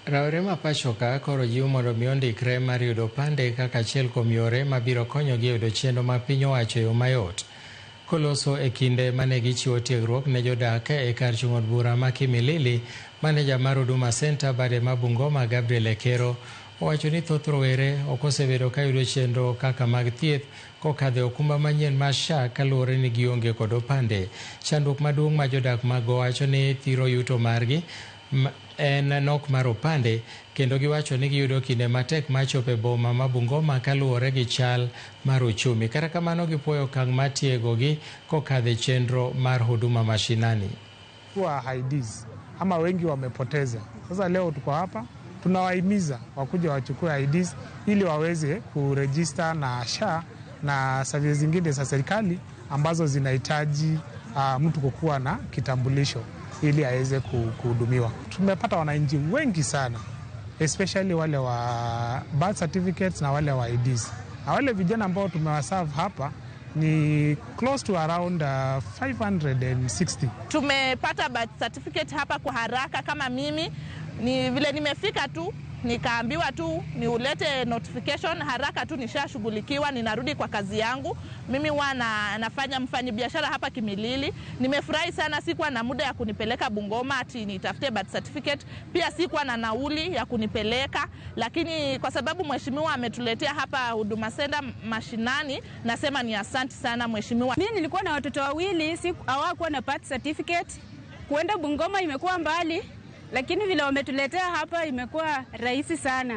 Rawere ma pacho ka koro jiwo mondo mi ondikre mar yudo opande kaka achiel kuom yore mabiro konyogi e yudo chenro mag piny owacho e yo mayot. Koloso e kinde mane gichiwo tiegruok ne jodak e kar chung' od bura ma Kimilili, maneja mar Huduma Center bade ma Bungoma Gabriel Ekero owacho ni thoth rowere ok osebedo ka yudo chenro kaka mag thieth kokadho okumba manyien mar SHA kaluwore ni gionge kod opande. Chandruok maduong' ma jodak mago wacho ni thiro yuto margi en nok mar opande, kendo giwacho ni giyudo kinde matek mar chopo e boma ma Bungoma kaluwore gi chal mar uchumi. Kata kamano gipuoyo okang' mar tiegogi kokadho e chenro mar Huduma Mashinani. Kwa IDs ama wengi wamepoteza. Sasa leo tuko hapa tunawahimiza wakuja wachukue IDs ili waweze kuregister na SHA na services zingine za serikali ambazo zinahitaji mtu kukuwa na kitambulisho ili aweze kuhudumiwa. Tumepata wananchi wengi sana, especially wale wa birth certificates na wale wa IDs. Na wale vijana ambao tumewaserve hapa ni close to around 560. Tumepata birth certificate hapa kwa haraka. Kama mimi ni vile nimefika tu nikaambiwa tu niulete notification haraka tu, nishashughulikiwa, ninarudi kwa kazi yangu. Mimi huwa nafanya mfanyabiashara hapa Kimilili. Nimefurahi sana, sikuwa na muda ya kunipeleka Bungoma ati nitafute birth certificate, pia sikuwa na nauli ya kunipeleka, lakini kwa sababu mheshimiwa ametuletea hapa Huduma Center mashinani, nasema ni asante sana mheshimiwa. Mimi nilikuwa na watoto wawili, hawakuwa na birth certificate. Kuenda Bungoma imekuwa mbali, lakini vile wametuletea hapa imekuwa rahisi sana.